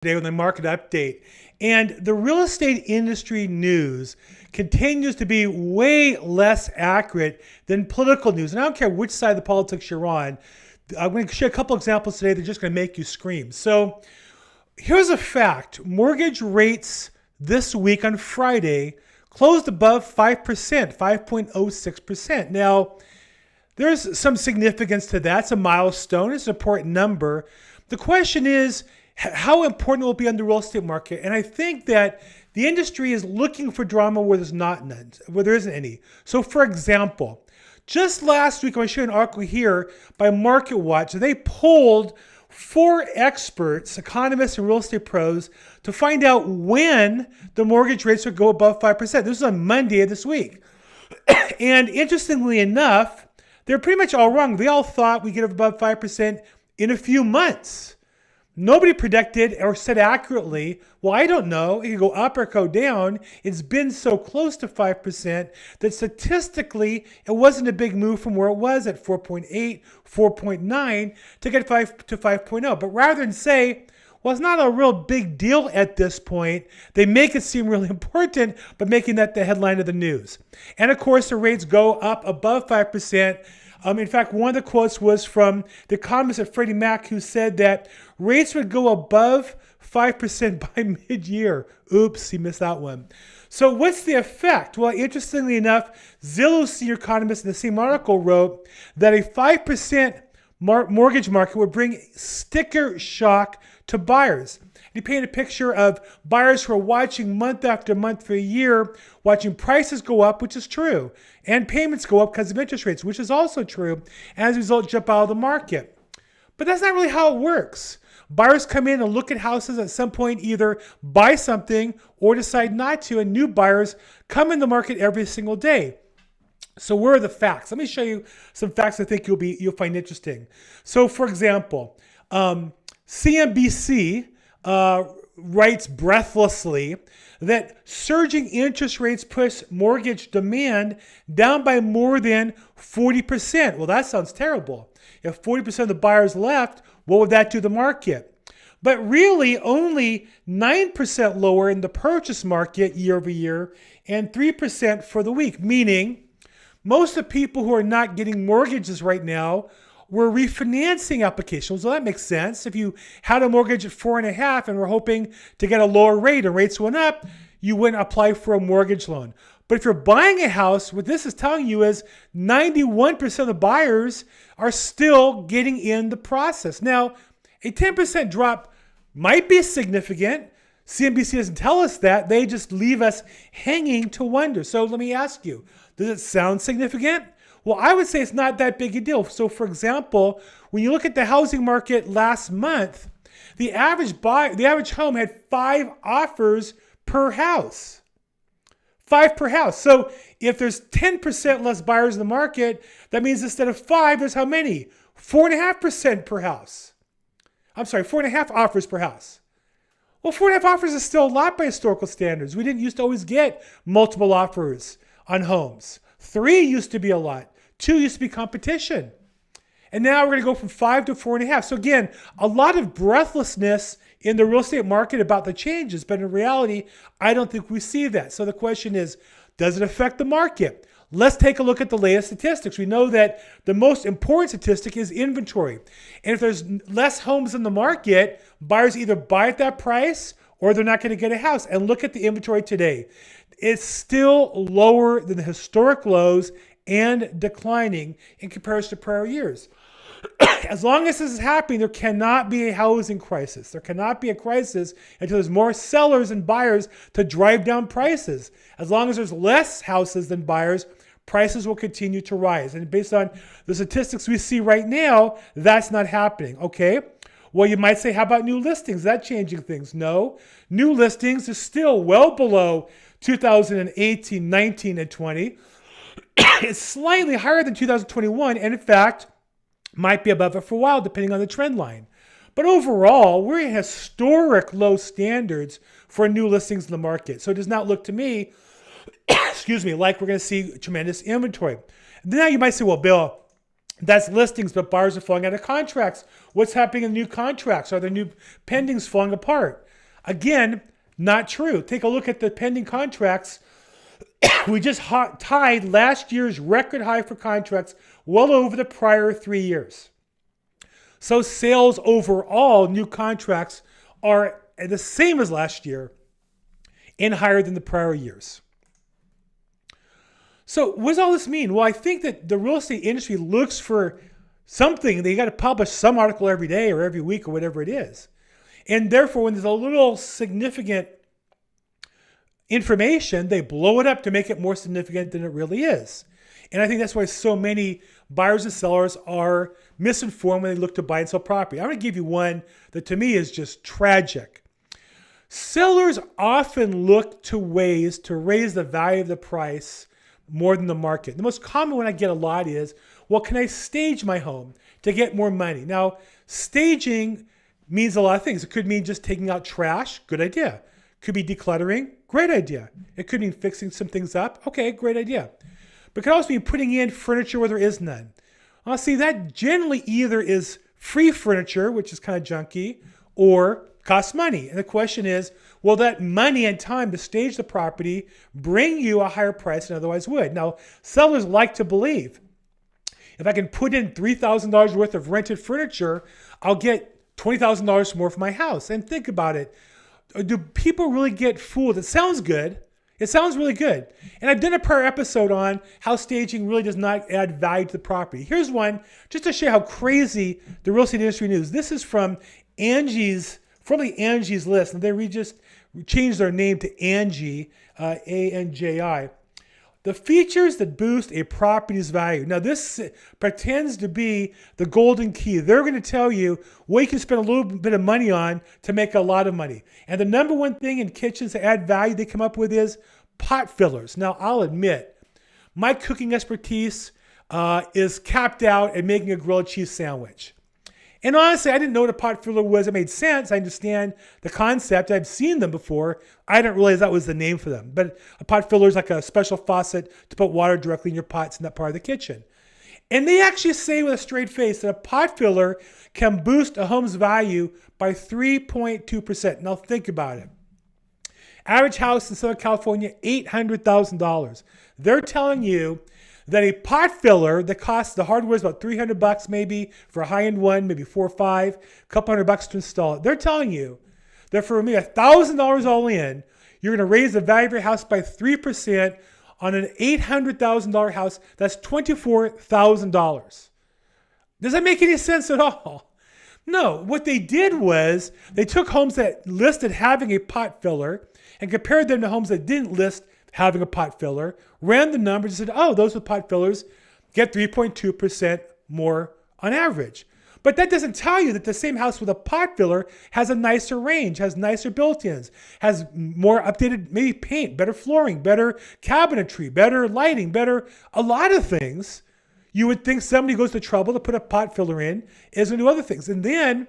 Today with my market update. And the real estate industry news continues to be way less accurate than political news. And I don't care which side of the politics you're on. I'm going to share a couple examples today that are just going to make you scream. So here's a fact. Mortgage rates this week on Friday closed above 5%, 5.06%. Now, there's some significance to that. It's a milestone. It's an important number. The question is, how important will it be on the real estate market? And I think that the industry is looking for drama where there's not none, where there isn't any. So for example, just last week, I'm going to show you an article here by MarketWatch. They polled 4 experts, economists and real estate pros, to find out when the mortgage rates would go above 5%. This was on Monday of this week. And interestingly enough, they're pretty much all wrong. They all thought we'd get above 5% in a few months. Nobody predicted or said accurately, well, I don't know, it could go up or go down. It's been so close to 5% that statistically, it wasn't a big move from where it was at 4.8, 4.9 to get 5 to 5.0. But rather than say, well, it's not a real big deal at this point, they make it seem really important, but making that the headline of the news. And of course, the rates go up above 5%. In fact, one of the quotes was from the economist at Freddie Mac, who said that rates would go above 5% by mid-year. Oops, he missed that one. So what's the effect? Well, interestingly enough, Zillow's senior economist in the same article wrote that a 5% mortgage market would bring sticker shock to buyers. He painted a picture of buyers who are watching month after month for a year, watching prices go up, which is true, and payments go up because of interest rates, which is also true, and as a result, jump out of the market. But that's not really how it works. Buyers come in and look at houses, at some point either buy something or decide not to, and new buyers come in the market every single day. So where are the facts? Let me show you some facts I think you'll find interesting. So for example, CNBC writes breathlessly that surging interest rates push mortgage demand down by more than 40%. Well, that sounds terrible. If 40% of the buyers left, what would that do to the market? But really only 9% lower in the purchase market year over year and 3% for the week, meaning most of the people who are not getting mortgages right now were refinancing applications. Well, that makes sense. If you had a mortgage at 4.5 and were hoping to get a lower rate and rates went up, you wouldn't apply for a mortgage loan. But if you're buying a house, what this is telling you is 91% of the buyers are still getting in the process. Now, a 10% drop might be significant. CNBC doesn't tell us that. They just leave us hanging to wonder. So let me ask you, does it sound significant? Well, I would say it's not that big a deal. So for example, when you look at the housing market last month, the average home had 5 offers per house. 5 per house. So if there's 10% less buyers in the market, that means instead of 5, there's how many? 4.5% per house. I'm sorry, 4.5 offers per house. Well, 4.5 offers is still a lot by historical standards. We didn't used to always get multiple offers on homes. 3 used to be a lot. 2 used to be competition. And now we're going to go from 5 to 4.5. So again, a lot of breathlessness in the real estate market about the changes. But in reality, I don't think we see that. So the question is, does it affect the market? Let's take a look at the latest statistics. We know that the most important statistic is inventory. And if there's less homes in the market, buyers either buy at that price or they're not going to get a house. And look at the inventory today. It's still lower than the historic lows and declining in comparison to prior years. As long as this is happening, there cannot be a housing crisis. There cannot be a crisis until there's more sellers and buyers to drive down prices. As long as there's less houses than buyers, prices will continue to rise. And based on the statistics we see right now, that's not happening. Okay? Well, you might say, how about new listings? Is that changing things? No. New listings are still well below 2018, 19, and 20. It's slightly higher than 2021, and in fact, might be above it for a while, depending on the trend line. But overall, we're at historic low standards for new listings in the market. So it does not look to me, excuse me, like we're going to see tremendous inventory. Now you might say, well, Bill, That's listings, but buyers are falling out of contracts. What's happening in new contracts? Are there new pendings falling apart? Again, not true. Take a look at the pending contracts. We just tied last year's record high for contracts well over the prior 3 years. So sales overall, new contracts, are the same as last year and higher than the prior years. So what does all this mean? Well, I think that the real estate industry looks for something. They got to publish some article every day or every week or whatever it is. And therefore, when there's a little significant information, they blow it up to make it more significant than it really is. And I think that's why so many buyers and sellers are misinformed when they look to buy and sell property. I'm going to give you one that to me is just tragic. Sellers often look to ways to raise the value of the price more than the market. The most common one I get a lot is, well, can I stage my home to get more money? Now, staging means a lot of things. It could mean just taking out trash. Good idea. Could be decluttering. Great idea. It could mean fixing some things up. Okay, great idea. But it could also mean putting in furniture where there is none. See, that generally either is free furniture, which is kind of junky, or costs money. And the question is, will that money and time to stage the property bring you a higher price than otherwise would? Now, sellers like to believe if I can put in $3,000 worth of rented furniture, I'll get $20,000 more for my house. And think about it. Do people really get fooled? It sounds good. It sounds really good. And I've done a prior episode on how staging really does not add value to the property. Here's one just to show you how crazy the real estate industry is. This is from formerly Angie's List. And they just changed their name to Angie, A-N-J-I. The features that boost a property's value. Now, this pretends to be the golden key. They're going to tell you what you can spend a little bit of money on to make a lot of money. And the number one thing in kitchens to add value they come up with is pot fillers. Now, I'll admit, my cooking expertise is capped out at making a grilled cheese sandwich. And honestly, I didn't know what a pot filler was. It made sense. I understand the concept. I've seen them before. I didn't realize that was the name for them. But a pot filler is like a special faucet to put water directly in your pots in that part of the kitchen. And they actually say with a straight face that a pot filler can boost a home's value by 3.2%. Now think about it. Average house in Southern California, $800,000. They're telling you that a pot filler that costs, the hardware is about $300 maybe for a high-end one, maybe $4 or $5, a couple $100 to install it. They're telling you that for me, $1,000 all in, you're going to raise the value of your house by 3% on an $800,000 house. That's $24,000. Does that make any sense at all? No. What they did was they took homes that listed having a pot filler and compared them to homes that didn't list having a pot filler, ran the numbers and said, oh, those with pot fillers get 3.2% more on average. But that doesn't tell you that the same house with a pot filler has a nicer range, has nicer built-ins, has more updated maybe paint, better flooring, better cabinetry, better lighting, better a lot of things. You would think somebody goes to trouble to put a pot filler in is going to do other things. And then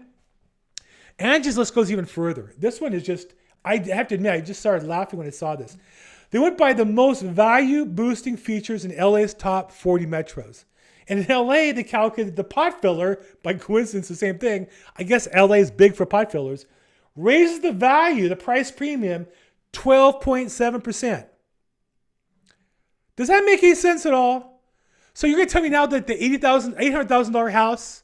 Angie's List goes even further. This one is just, I have to admit, I just started laughing when I saw this. They went by the most value-boosting features in LA's top 40 metros. And in LA, they calculated the pot filler, by coincidence, the same thing. I guess LA is big for pot fillers. Raises the value, the price premium, 12.7%. Does that make any sense at all? So you're going to tell me now that the $800,000 house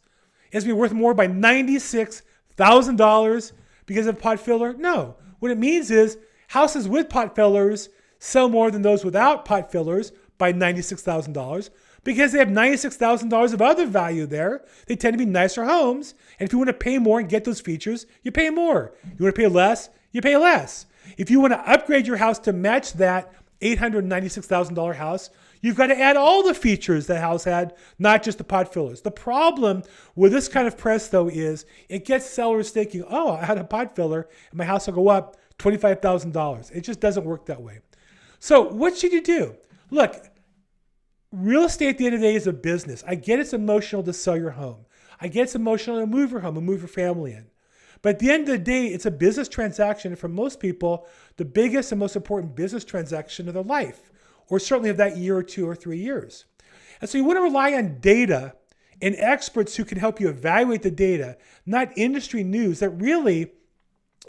is going to be worth more by $96,000 because of pot filler? No. What it means is houses with pot fillers sell more than those without pot fillers by $96,000 because they have $96,000 of other value there. They tend to be nicer homes. And if you want to pay more and get those features, you pay more. You want to pay less, you pay less. If you want to upgrade your house to match that $896,000 house, you've got to add all the features that house had, not just the pot fillers. The problem with this kind of press, though, is it gets sellers thinking, oh, I had a pot filler and my house will go up $25,000. It just doesn't work that way. So what should you do? Look, real estate at the end of the day is a business. I get it's emotional to sell your home. I get it's emotional to move your home and move your family in. But at the end of the day, it's a business transaction. And for most people, the biggest and most important business transaction of their life, or certainly of that year or 2 or 3 years. And so you want to rely on data and experts who can help you evaluate the data, not industry news that really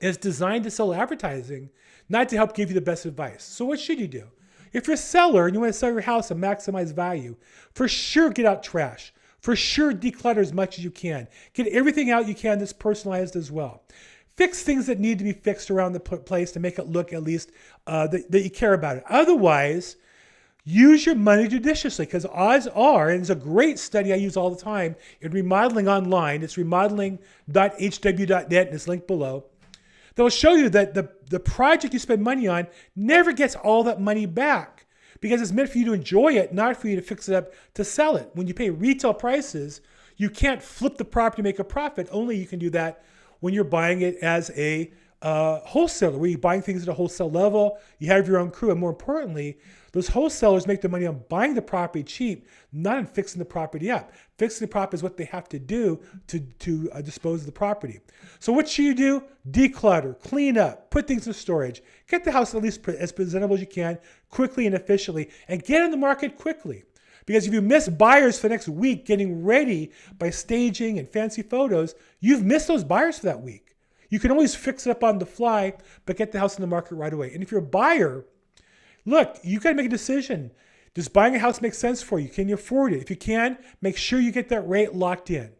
is designed to sell advertising, not to help give you the best advice. So what should you do? If you're a seller and you want to sell your house and maximize value, for sure get out trash. For sure declutter as much as you can. Get everything out you can that's personalized as well. Fix things that need to be fixed around the place to make it look at least that you care about it. Otherwise, use your money judiciously, because odds are, and it's a great study I use all the time in remodeling online, it's remodeling.hw.net and it's linked below. They'll show you that the project you spend money on never gets all that money back, because it's meant for you to enjoy it, not for you to fix it up to sell it. When you pay retail prices, you can't flip the property to make a profit. Only you can do that when you're buying it as a wholesaler, where you're buying things at a wholesale level, you have your own crew, and more importantly, those wholesalers make their money on buying the property cheap, not on fixing the property up. Fixing the property is what they have to do to dispose of the property. So what should you do? Declutter, clean up, put things in storage, get the house at least as presentable as you can, quickly and efficiently, and get in the market quickly. Because if you miss buyers for the next week getting ready by staging and fancy photos, you've missed those buyers for that week. You can always fix it up on the fly, but get the house in the market right away. And if you're a buyer, look, you got to make a decision. Does buying a house make sense for you? Can you afford it? If you can, make sure you get that rate locked in.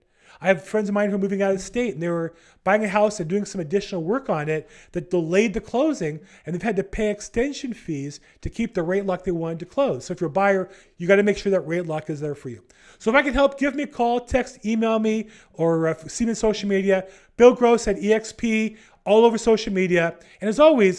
I have friends of mine who are moving out of state, and they were buying a house and doing some additional work on it that delayed the closing, and they've had to pay extension fees to keep the rate lock they wanted to close. So if you're a buyer, you got to make sure that rate lock is there for you. So if I can help, give me a call, text, email me, or see me on social media. Bill Gross at EXP, all over social media. And as always,